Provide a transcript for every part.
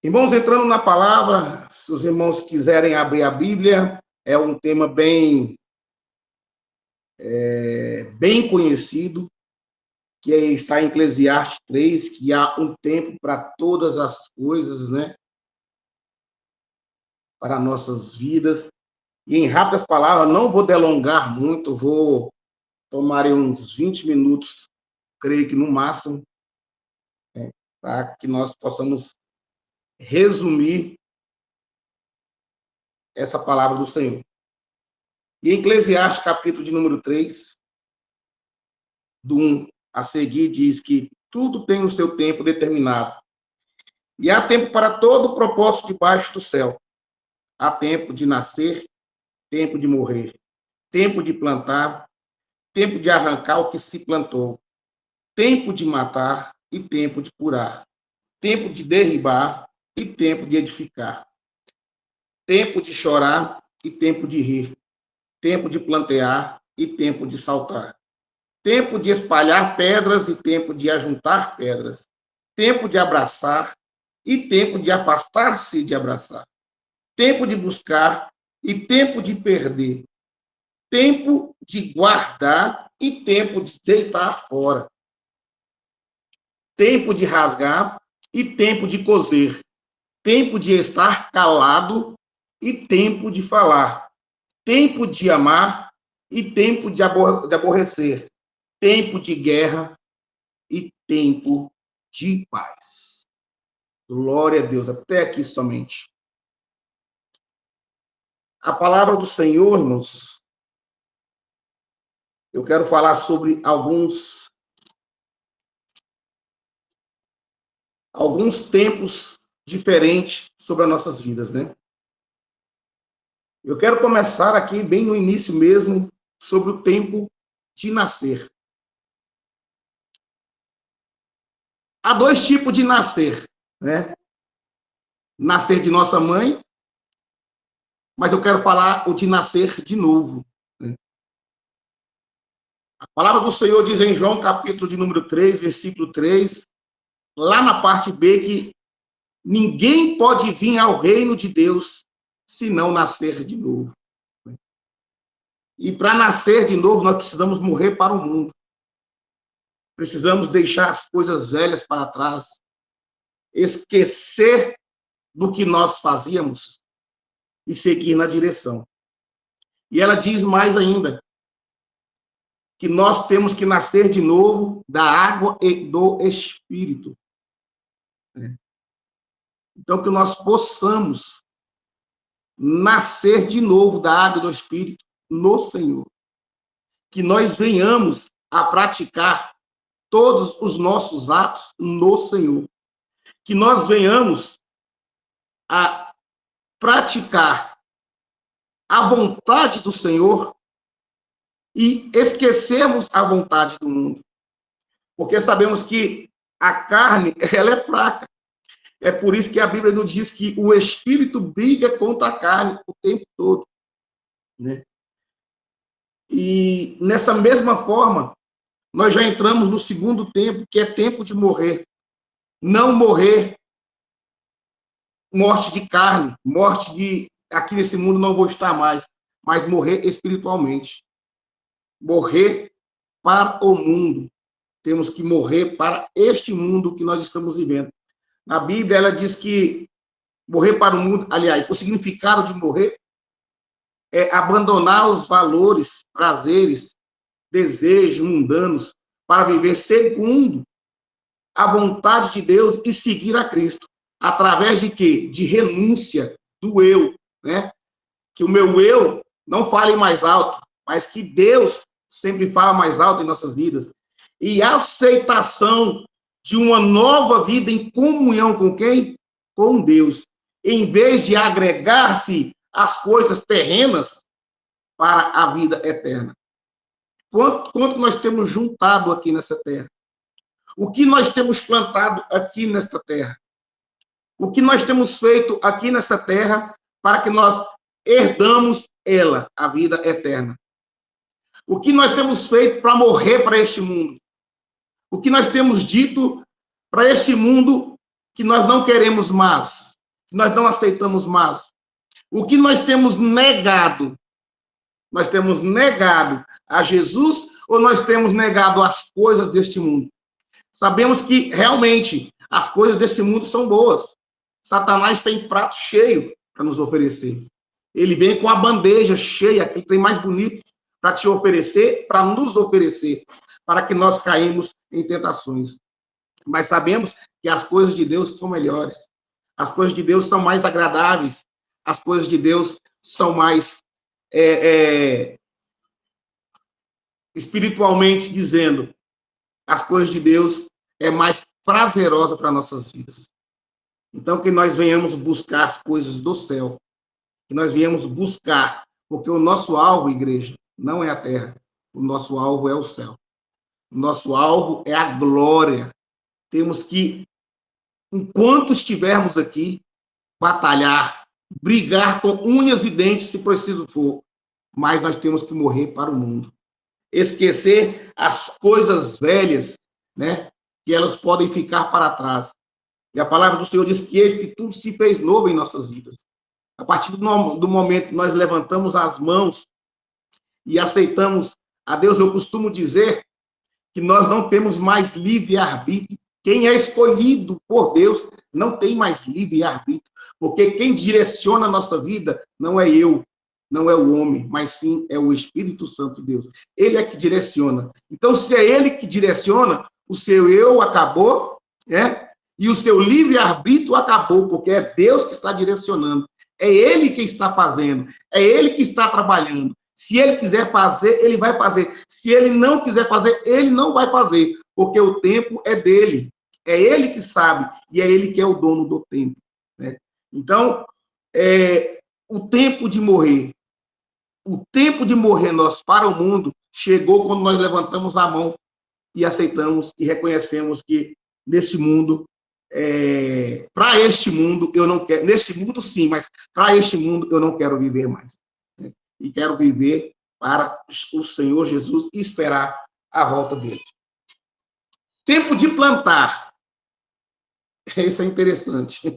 Irmãos, entrando na palavra, se os irmãos quiserem abrir a Bíblia, é um tema bem conhecido, que está em Eclesiastes 3, que há um tempo para todas as coisas, né? Para nossas vidas. E em rápidas palavras, não vou delongar muito, vou tomar uns 20 minutos, creio que no máximo, para que nós possamos resumir essa palavra do Senhor. E em Eclesiastes, capítulo de número 3, do 1 a seguir, diz que tudo tem o seu tempo determinado. E há tempo para todo propósito debaixo do céu. Há tempo de nascer, tempo de morrer, tempo de plantar, tempo de arrancar o que se plantou, tempo de matar e tempo de curar, tempo de derribar e tempo de edificar, tempo de chorar e tempo de rir, tempo de plantear e tempo de saltar, tempo de espalhar pedras e tempo de ajuntar pedras, tempo de abraçar e tempo de afastar-se de abraçar, tempo de buscar e tempo de perder, tempo de guardar e tempo de deitar fora, tempo de rasgar e tempo de coser, tempo de estar calado e tempo de falar, tempo de amar e tempo de aborrecer, tempo de guerra e tempo de paz. Glória a Deus, até aqui somente. A palavra do Senhor, irmãos, eu quero falar sobre alguns tempos diferentes sobre as nossas vidas, né? Eu quero começar aqui bem no início mesmo sobre o tempo de nascer. Há dois tipos de nascer, né? Nascer de nossa mãe, mas eu quero falar o de nascer de novo. Né? A palavra do Senhor diz em João, capítulo de número 3, versículo 3, lá na parte B, que ninguém pode vir ao reino de Deus se não nascer de novo. E para nascer de novo, nós precisamos morrer para o mundo. Precisamos deixar as coisas velhas para trás, esquecer do que nós fazíamos e seguir na direção. E ela diz mais ainda, que nós temos que nascer de novo da água e do Espírito. Então, que nós possamos nascer de novo da água e do Espírito no Senhor. Que nós venhamos a praticar todos os nossos atos no Senhor. Que nós venhamos a praticar a vontade do Senhor e esquecermos a vontade do mundo. Porque sabemos que a carne, ela é fraca. É por isso que a Bíblia nos diz que o Espírito briga contra a carne o tempo todo. Né? E nessa mesma forma, nós já entramos no segundo tempo, que é tempo de morrer. Não morrer morte de carne, morte de aqui nesse mundo não vou estar mais, mas morrer espiritualmente. Morrer para o mundo. Temos que morrer para este mundo que nós estamos vivendo. Na Bíblia, ela diz que morrer para o mundo, aliás, o significado de morrer é abandonar os valores, prazeres, desejos mundanos para viver segundo a vontade de Deus e seguir a Cristo. Através de quê? De renúncia do eu, né? Que o meu eu não fale mais alto, mas que Deus sempre fala mais alto em nossas vidas. E aceitação de uma nova vida em comunhão com quem? Com Deus. Em vez de agregar-se às coisas terrenas para a vida eterna. Quanto nós temos juntado aqui nessa terra? O que nós temos plantado aqui nesta terra? O que nós temos feito aqui nessa terra para que nós herdamos ela, a vida eterna? O que nós temos feito para morrer para este mundo? O que nós temos dito para este mundo que nós não queremos mais? Nós não aceitamos mais. O que nós temos negado? Nós temos negado a Jesus ou nós temos negado as coisas deste mundo? Sabemos que realmente as coisas desse mundo são boas. Satanás tem prato cheio para nos oferecer. Ele vem com a bandeja cheia, que tem mais bonito para te oferecer, para nos oferecer, para que nós caímos em tentações. Mas sabemos que as coisas de Deus são melhores. As coisas de Deus são mais agradáveis. As coisas de Deus são mais espiritualmente dizendo, as coisas de Deus é mais prazerosa para nossas vidas. Então, que nós venhamos buscar as coisas do céu, que nós venhamos buscar, porque o nosso alvo, igreja, não é a terra, o nosso alvo é o céu. O nosso alvo é a glória. Temos que, enquanto estivermos aqui, batalhar, brigar com unhas e dentes, se preciso for, mas nós temos que morrer para o mundo. Esquecer as coisas velhas, né? Que elas podem ficar para trás. E a palavra do Senhor diz que eis que tudo se fez novo em nossas vidas. A partir do momento que nós levantamos as mãos e aceitamos a Deus, eu costumo dizer que nós não temos mais livre-arbítrio. Quem é escolhido por Deus não tem mais livre-arbítrio, porque quem direciona a nossa vida não é eu, não é o homem, mas sim é o Espírito Santo de Deus. Ele é que direciona. Então, se é ele que direciona, o seu eu acabou, né? E o seu livre-arbítrio acabou, porque é Deus que está direcionando. É ele que está fazendo. É ele que está trabalhando. Se ele quiser fazer, ele vai fazer. Se ele não quiser fazer, ele não vai fazer, porque o tempo é dele. É ele que sabe, e é ele que é o dono do tempo, né? Então, o tempo de morrer nós para o mundo chegou quando nós levantamos a mão e aceitamos e reconhecemos que neste mundo, para este mundo eu não quero, neste mundo sim, mas para este mundo eu não quero viver mais, né? E quero viver para o Senhor Jesus e esperar a volta dele. Tempo de plantar. Isso é interessante.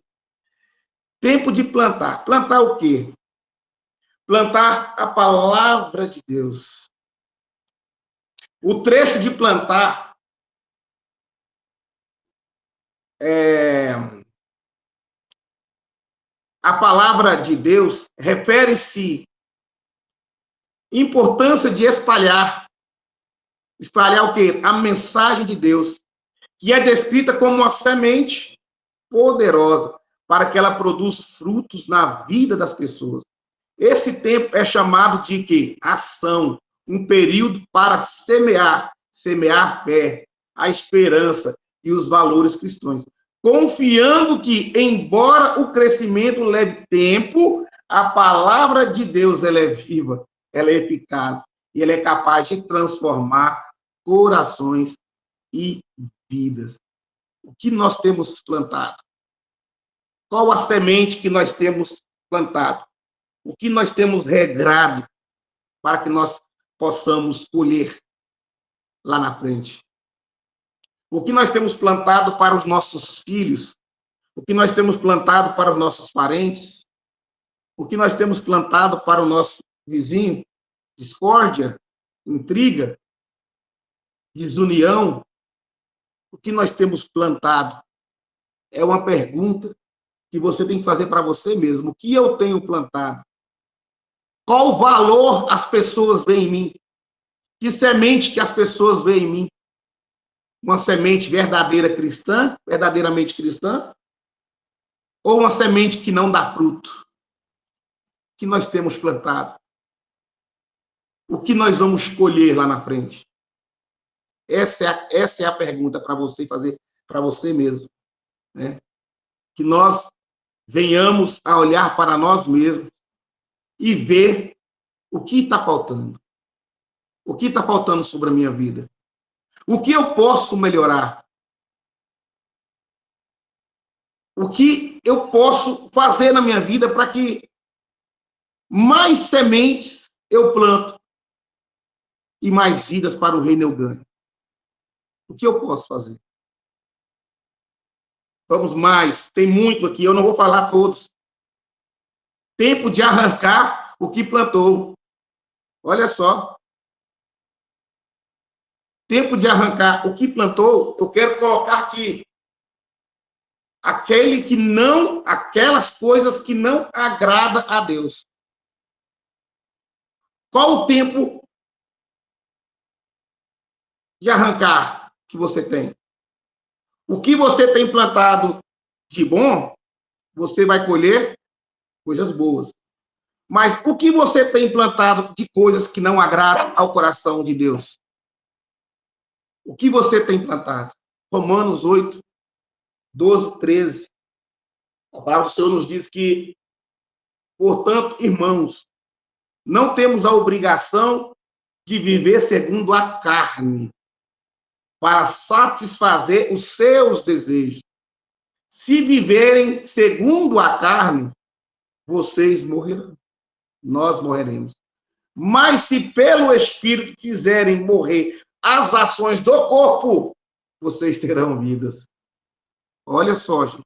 Tempo de plantar. Plantar o quê? Plantar a palavra de Deus. O trecho de plantar a palavra de Deus refere-se à importância de espalhar. Espalhar o quê? A mensagem de Deus, que é descrita como uma semente poderosa para que ela produza frutos na vida das pessoas. Esse tempo é chamado de quê? Ação, um período para semear a fé, a esperança e os valores cristãos, confiando que, embora o crescimento leve tempo, a palavra de Deus ela é viva, ela é eficaz e ela é capaz de transformar corações e vidas. O que nós temos plantado? Qual a semente que nós temos plantado? O que nós temos regrado para que nós possamos colher lá na frente? O que nós temos plantado para os nossos filhos? O que nós temos plantado para os nossos parentes? O que nós temos plantado para o nosso vizinho? Discórdia, intriga, desunião? O que nós temos plantado? É uma pergunta que você tem que fazer para você mesmo. O que eu tenho plantado? Qual valor as pessoas veem em mim? Que semente que as pessoas veem em mim? Uma semente verdadeiramente cristã? Ou uma semente que não dá fruto? Que nós temos plantado? O que nós vamos colher lá na frente? Essa é a pergunta para você fazer para você mesmo, né? Que nós venhamos a olhar para nós mesmos e ver o que está faltando. O que está faltando sobre a minha vida? O que eu posso melhorar? O que eu posso fazer na minha vida para que mais sementes eu planto e mais vidas para o reino eu ganho? O que eu posso fazer? Vamos mais. Tem muito aqui, eu não vou falar todos. Tempo de arrancar o que plantou. Olha só. Tempo de arrancar o que plantou, eu quero colocar aqui. Aquelas coisas que não agrada a Deus. Qual o tempo de arrancar que você tem? O que você tem plantado de bom, você vai colher coisas boas. Mas o que você tem plantado de coisas que não agradam ao coração de Deus? O que você tem plantado? Romanos 8, 12, 13. A palavra do Senhor nos diz que, portanto, irmãos, não temos a obrigação de viver segundo a carne, para satisfazer os seus desejos. Se viverem segundo a carne, vocês morrerão. Nós morreremos. Mas se pelo Espírito quiserem morrer as ações do corpo, vocês terão vidas. Olha só, gente.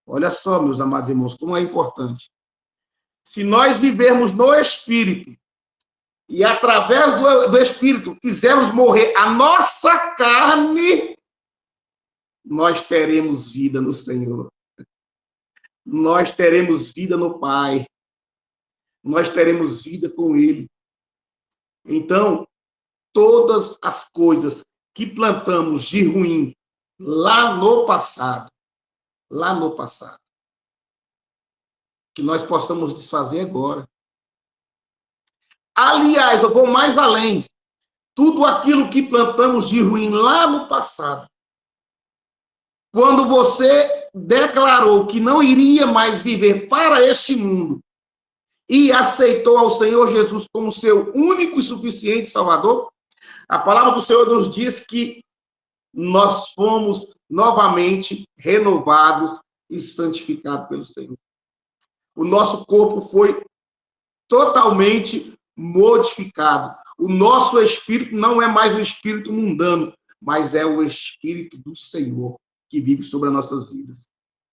Olha só, meus amados irmãos, como é importante. Se nós vivermos no Espírito e através do Espírito quisermos morrer a nossa carne, nós teremos vida no Senhor. Nós teremos vida no Pai. Nós teremos vida com Ele. Então, todas as coisas que plantamos de ruim lá no passado, que nós possamos desfazer agora. Aliás, eu vou mais além. Tudo aquilo que plantamos de ruim lá no passado, quando você declarou que não iria mais viver para este mundo e aceitou ao Senhor Jesus como seu único e suficiente Salvador, a palavra do Senhor nos diz que nós fomos novamente renovados e santificados pelo Senhor. O nosso corpo foi totalmente modificado. O nosso espírito não é mais o espírito mundano, mas é o Espírito do Senhor que vive sobre as nossas vidas.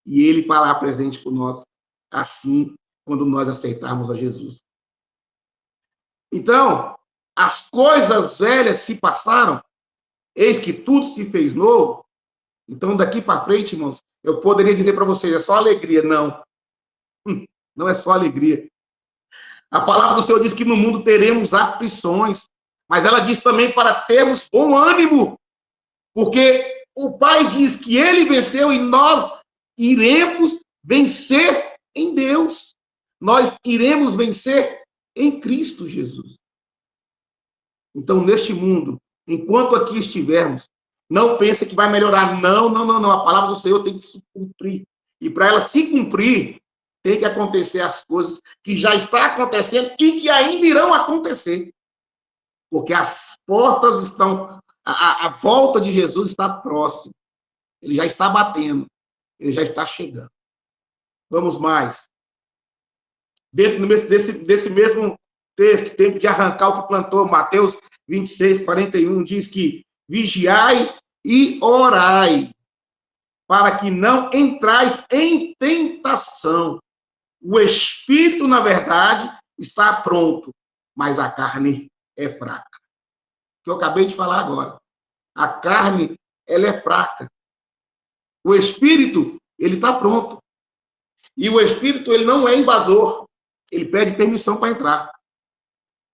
E Ele fará presente conosco assim quando nós aceitarmos a Jesus. Então, as coisas velhas se passaram, eis que tudo se fez novo. Então, daqui para frente, irmãos, eu poderia dizer para vocês, é só alegria. Não. Não é só alegria. A palavra do Senhor diz que no mundo teremos aflições, mas ela diz também para termos bom ânimo, porque o Pai diz que Ele venceu e nós iremos vencer em Deus. Nós iremos vencer em Cristo Jesus. Então, neste mundo, enquanto aqui estivermos, não pense que vai melhorar. Não, não, não, não. A palavra do Senhor tem que se cumprir. E para ela se cumprir, tem que acontecer as coisas que já estão acontecendo e que ainda irão acontecer. Porque as portas estão... A volta de Jesus está próxima. Ele já está batendo. Ele já está chegando. Vamos mais. Dentro desse mesmo texto, tempo de arrancar o que plantou, Mateus 26, 41, diz que vigiai e orai, para que não entrais em tentação. O espírito, na verdade, está pronto, mas a carne é fraca. Que eu acabei de falar agora. A carne, ela é fraca. O espírito, ele está pronto. E o espírito, ele não é invasor. Ele pede permissão para entrar.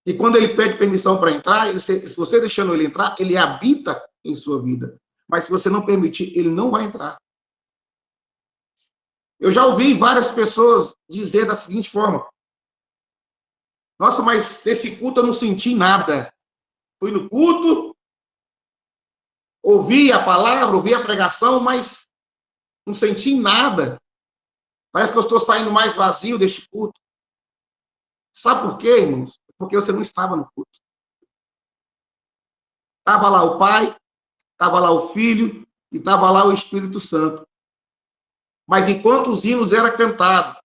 E quando ele pede permissão para entrar, se você deixando ele entrar, ele habita em sua vida. Mas se você não permitir, ele não vai entrar. Eu já ouvi várias pessoas dizer da seguinte forma: nossa, mas desse culto eu não senti nada. Fui no culto, ouvi a palavra, ouvi a pregação, mas não senti nada. Parece que eu estou saindo mais vazio deste culto. Sabe por quê, irmãos? Porque você não estava no culto. Estava lá o Pai, estava lá o Filho e estava lá o Espírito Santo. Mas enquanto os hinos eram cantados,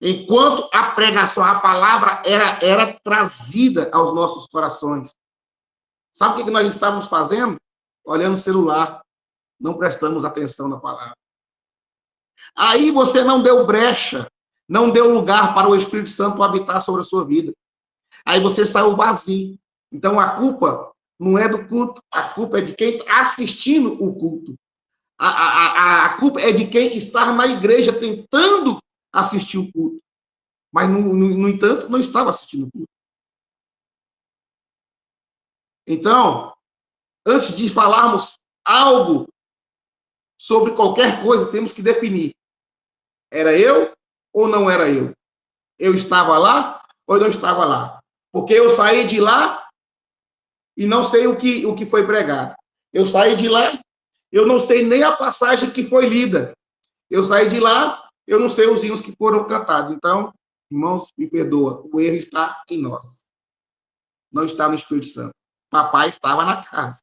enquanto a pregação, a palavra era trazida aos nossos corações, sabe o que nós estávamos fazendo? Olhando o celular, não prestamos atenção na palavra. Aí você não deu brecha, não deu lugar para o Espírito Santo habitar sobre a sua vida. Aí você saiu vazio. Então a culpa não é do culto, a culpa é de quem está assistindo o culto. A culpa é de quem está na igreja tentando assistir o culto. Mas, no entanto, não estava assistindo o culto. Então, antes de falarmos algo sobre qualquer coisa, temos que definir. Era eu ou não era eu? Eu estava lá ou não estava lá? Porque eu saí de lá e não sei o que foi pregado. Eu saí de lá, eu não sei nem a passagem que foi lida. Eu saí de lá, eu não sei os hinos que foram cantados. Então, irmãos, me perdoa, o erro está em nós. Não está no Espírito Santo. Papai estava na casa.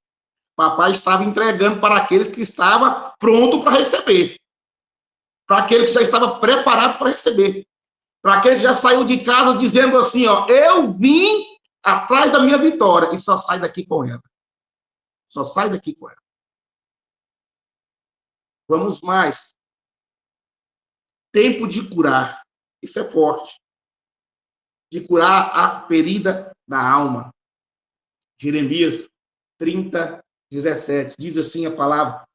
Papai estava entregando para aqueles que estavam pronto para receber. Para aquele que já estava preparado para receber. Para aquele que já saiu de casa dizendo assim, ó, eu vim atrás da minha vitória e só sai daqui com ela. Só sai daqui com ela. Vamos mais. Tempo de curar. Isso é forte. De curar a ferida da alma. Jeremias 30, 17. Diz assim a palavra: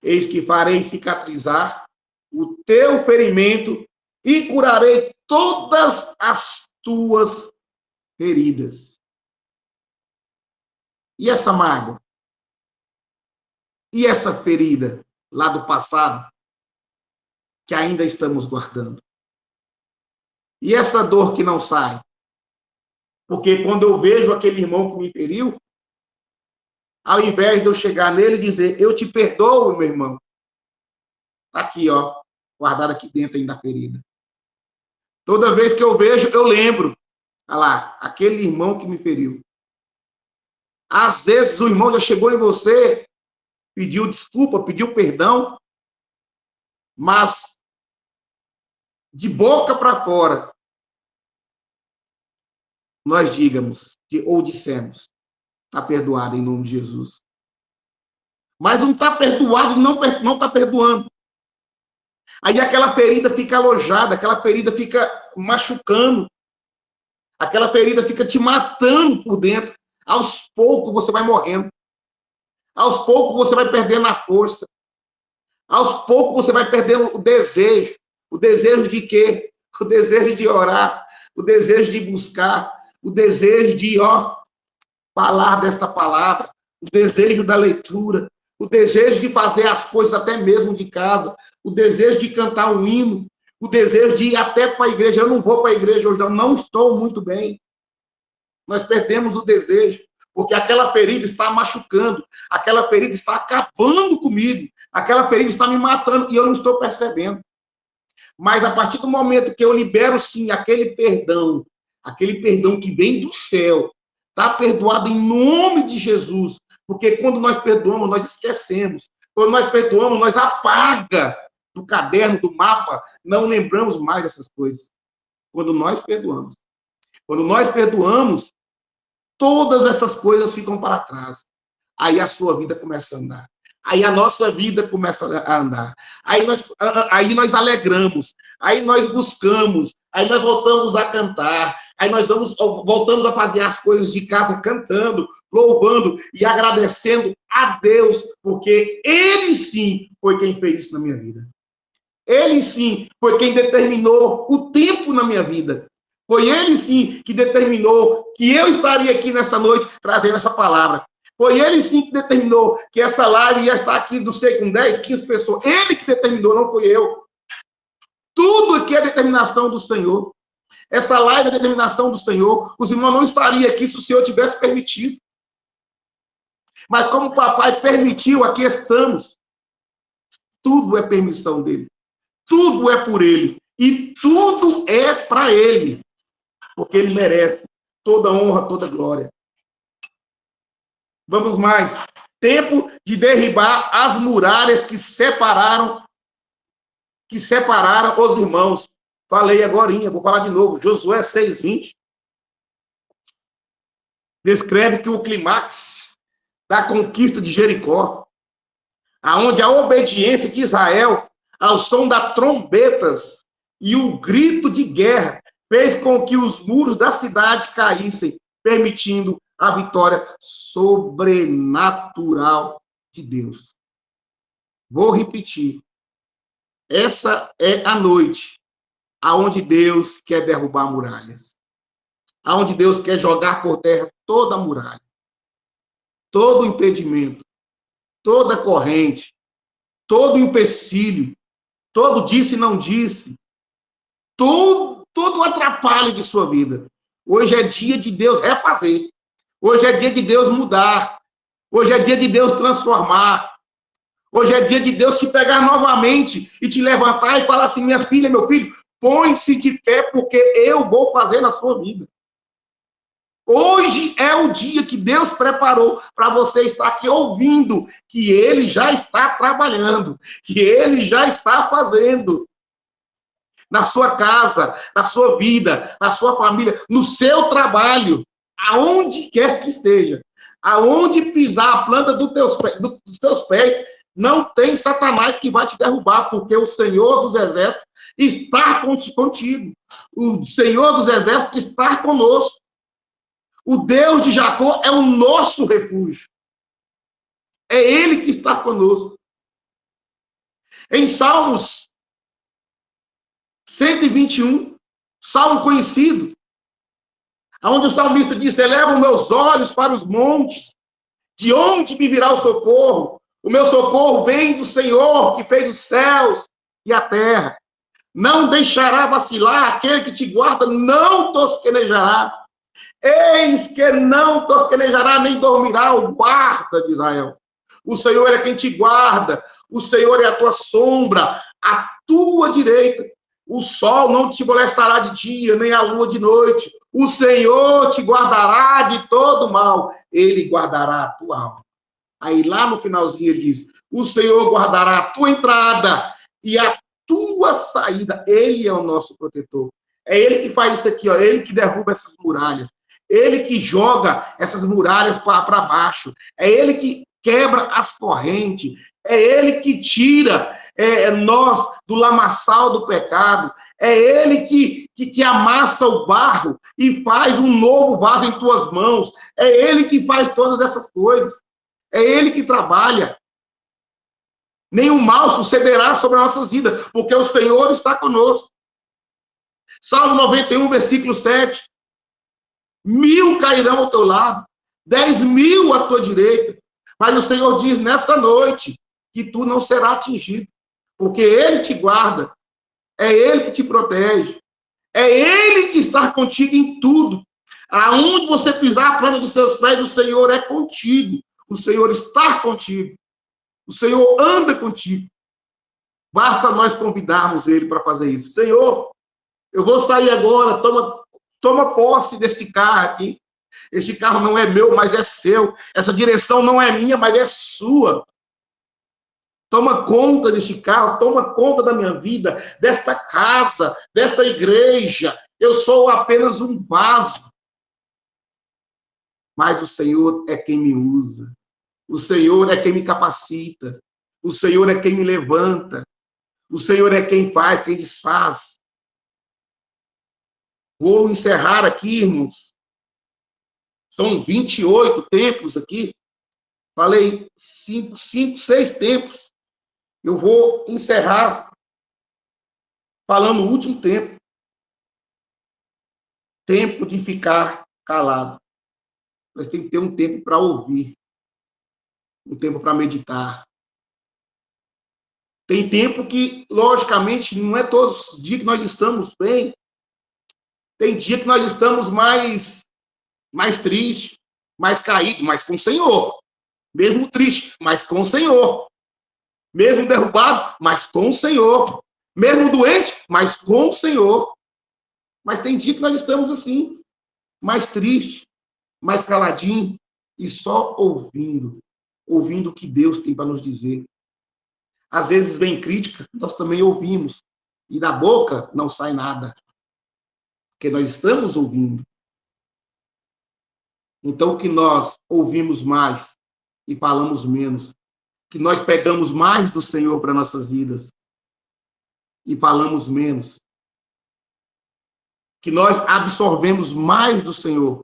eis que farei cicatrizar o teu ferimento e curarei todas as tuas feridas. E essa mágoa? E essa ferida lá do passado que ainda estamos guardando? E essa dor que não sai? Porque quando eu vejo aquele irmão que me feriu, ao invés de eu chegar nele e dizer, eu te perdoo, meu irmão, tá aqui, ó, guardado aqui dentro ainda a ferida. Toda vez que eu vejo, eu lembro, olha lá, aquele irmão que me feriu. Às vezes o irmão já chegou em você, pediu desculpa, pediu perdão, mas de boca para fora, nós digamos, ou dissemos, está perdoado em nome de Jesus. Mas não está perdoado, não está perdoando. Aí aquela ferida fica alojada, aquela ferida fica machucando, aquela ferida fica te matando por dentro. Aos poucos você vai morrendo. Aos poucos você vai perdendo a força. Aos poucos você vai perdendo o desejo. O desejo de quê? O desejo de orar, o desejo de buscar, o desejo de, falar desta palavra, o desejo da leitura, o desejo de fazer as coisas até mesmo de casa, o desejo de cantar um hino, o desejo de ir até para a igreja. Eu não vou para a igreja hoje, não estou muito bem. Nós perdemos o desejo, porque aquela ferida está machucando, aquela ferida está acabando comigo, aquela ferida está me matando e eu não estou percebendo. Mas a partir do momento que eu libero, sim, aquele perdão que vem do céu, está perdoado em nome de Jesus, porque quando nós perdoamos, nós esquecemos. Quando nós perdoamos, nós apaga do caderno, do mapa, não lembramos mais dessas coisas. Quando nós perdoamos. Quando nós perdoamos, todas essas coisas ficam para trás. Aí a sua vida começa a andar. Aí a nossa vida começa a andar. Aí nós alegramos. Aí nós buscamos. Aí nós voltamos a cantar. Aí nós voltamos a fazer as coisas de casa cantando, louvando e agradecendo a Deus, porque Ele sim foi quem fez isso na minha vida. Ele sim foi quem determinou o tempo na minha vida. Foi Ele sim que determinou que eu estaria aqui nessa noite trazendo essa palavra. Foi Ele sim que determinou que essa live ia estar aqui, não sei, com 10, 15 pessoas. Ele que determinou, não foi eu. Tudo aqui é determinação do Senhor. Essa live é determinação do Senhor. Os irmãos não estariam aqui se o Senhor tivesse permitido. Mas como o papai permitiu, aqui estamos. Tudo é permissão dele. Tudo é por ele. E tudo é para ele. Porque ele merece toda honra, toda glória. Vamos mais. Tempo de derribar as muralhas que separaram os irmãos. Falei agorinha, vou falar de novo. Josué 6:20 descreve que o clímax da conquista de Jericó, aonde a obediência de Israel ao som das trombetas e o grito de guerra fez com que os muros da cidade caíssem, permitindo a vitória sobrenatural de Deus. Vou repetir. Essa é a noite aonde Deus quer derrubar muralhas. Aonde Deus quer jogar por terra toda a muralha, todo impedimento, toda corrente, todo empecilho, todo disse e não disse, todo atrapalho de sua vida. Hoje é dia de Deus refazer. Hoje é dia de Deus mudar. Hoje é dia de Deus transformar. Hoje é dia de Deus te pegar novamente e te levantar e falar assim, minha filha, meu filho, põe-se de pé porque eu vou fazer na sua vida. Hoje é o dia que Deus preparou para você estar aqui ouvindo que Ele já está trabalhando, que Ele já está fazendo. Na sua casa, na sua vida, na sua família, no seu trabalho, aonde quer que esteja, aonde pisar a planta dos teus pés, não tem Satanás que vai te derrubar, porque o Senhor dos Exércitos está contigo. O Senhor dos Exércitos está conosco. O Deus de Jacó é o nosso refúgio. É Ele que está conosco. Em Salmos 121, salmo conhecido, onde o salmista diz, eleva os meus olhos para os montes, de onde me virá o socorro? O meu socorro vem do Senhor, que fez os céus e a terra. Não deixará vacilar aquele que te guarda, não tosquenejará. Eis que não tosquenejará, nem dormirá o guarda de Israel. O Senhor é quem te guarda, o Senhor é a tua sombra, a tua direita. O sol não te molestará de dia, nem a lua de noite. O Senhor te guardará de todo mal. Ele guardará a tua alma. Aí lá no finalzinho ele diz, o Senhor guardará a tua entrada e a tua saída. Ele é o nosso protetor. É Ele que faz isso aqui, ó. Ele que derruba essas muralhas. Ele que joga essas muralhas para baixo. É Ele que quebra as correntes. É Ele que tira nós do lamaçal do pecado. É Ele que amassa o barro e faz um novo vaso em tuas mãos. É Ele que faz todas essas coisas. É Ele que trabalha. Nenhum mal sucederá sobre as nossas vidas, porque o Senhor está conosco. Salmo 91, versículo 7. 1.000 cairão ao teu lado, 10.000 à tua direita. Mas o Senhor diz nessa noite que tu não serás atingido, porque Ele te guarda, é Ele que te protege, é Ele que está contigo em tudo. Aonde você pisar a planta dos teus pés, o Senhor é contigo. O Senhor está contigo. O Senhor anda contigo. Basta nós convidarmos Ele para fazer isso. Senhor, eu vou sair agora, toma posse deste carro aqui. Este carro não é meu, mas é seu. Essa direção não é minha, mas é sua. Toma conta deste carro, toma conta da minha vida, desta casa, desta igreja. Eu sou apenas um vaso. Mas o Senhor é quem me usa. O Senhor é quem me capacita. O Senhor é quem me levanta. O Senhor é quem faz, quem desfaz. Vou encerrar aqui, irmãos. São 28 tempos aqui. Falei 5, 6 tempos. Eu vou encerrar falando o último tempo. Tempo de ficar calado. Nós temos que ter um tempo para ouvir. Um tempo para meditar. Tem tempo que, logicamente, não é todos os dias que nós estamos bem. Tem dia que nós estamos mais tristes, mais caídos, mas com o Senhor. Mesmo triste, mas com o Senhor. Mesmo derrubado, mas com o Senhor. Mesmo doente, mas com o Senhor. Mas tem dia que nós estamos assim, mais triste, mais caladinho e só ouvindo o que Deus tem para nos dizer. Às vezes vem crítica, nós também ouvimos. E da boca não sai nada. Porque nós estamos ouvindo. Então, que nós ouvimos mais e falamos menos. Que nós pegamos mais do Senhor para nossas vidas. e falamos menos. Que nós absorvemos mais do Senhor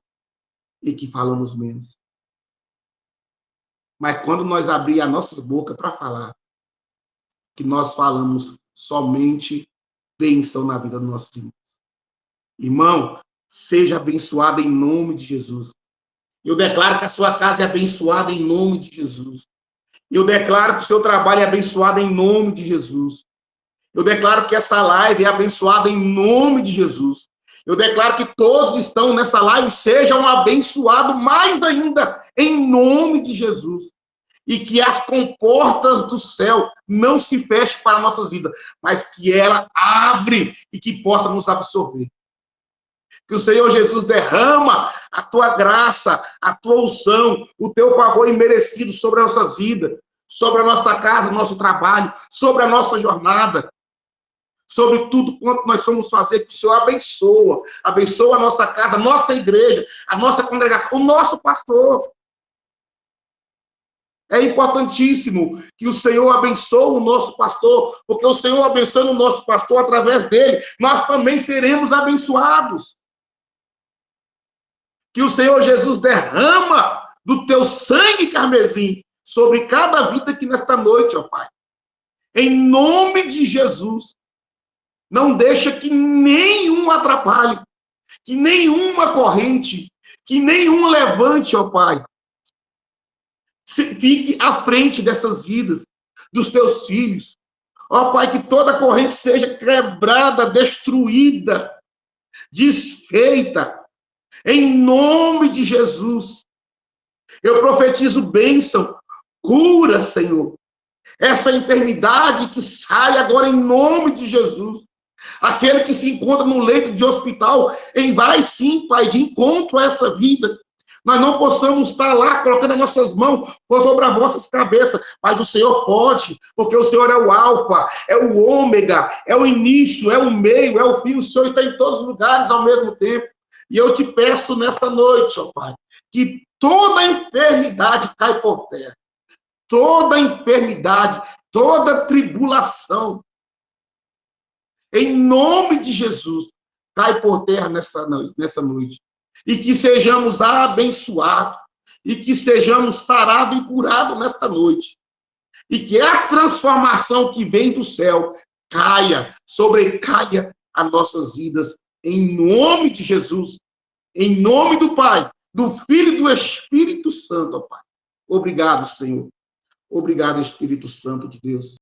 e que falamos menos. Mas quando nós abrir a nossa boca para falar, que nós falamos somente bênção na vida dos nossos irmãos. Irmão, seja abençoado em nome de Jesus. Eu declaro que a sua casa é abençoada em nome de Jesus. Eu declaro que o seu trabalho é abençoado em nome de Jesus. Eu declaro que essa live é abençoada em nome de Jesus. Eu declaro que todos que estão nessa live sejam abençoados mais ainda em nome de Jesus. E que as comportas do céu não se fechem para nossas vidas, mas que ela abre e que possa nos absorver. Que o Senhor Jesus derrama a tua graça, a tua unção, o teu favor imerecido sobre as nossas vidas, sobre a nossa casa, o nosso trabalho, sobre a nossa jornada, sobre tudo quanto nós somos fazer, que o Senhor abençoa a nossa casa, a nossa igreja, a nossa congregação, o nosso pastor. É importantíssimo que o Senhor abençoe o nosso pastor, porque o Senhor abençoando o nosso pastor através dele, nós também seremos abençoados. Que o Senhor Jesus derrama do teu sangue carmesim sobre cada vida aqui nesta noite, ó Pai. Em nome de Jesus, não deixa que nenhum atrapalhe, que nenhuma corrente, que nenhum levante, ó Pai, fique à frente dessas vidas, dos teus filhos. Ó Pai, que toda corrente seja quebrada, destruída, desfeita, em nome de Jesus. Eu profetizo bênção, cura, Senhor. Essa enfermidade que sai agora em nome de Jesus. Aquele que se encontra no leito de hospital, vai sim, Pai, de encontro a essa vida. Nós não possamos estar lá colocando as nossas mãos sobre as vossas cabeças, mas o Senhor pode, porque o Senhor é o alfa, é o ômega, é o início, é o meio, é o fim. O Senhor está em todos os lugares ao mesmo tempo. E eu te peço nesta noite, ó Pai, que toda enfermidade cai por terra. Toda enfermidade, toda tribulação, em nome de Jesus, cai por terra nessa noite. E que sejamos abençoados, e que sejamos sarados e curados nesta noite. E que a transformação que vem do céu sobrecaia as nossas vidas, em nome de Jesus, em nome do Pai, do Filho e do Espírito Santo, ó Pai. Obrigado, Senhor. Obrigado, Espírito Santo de Deus.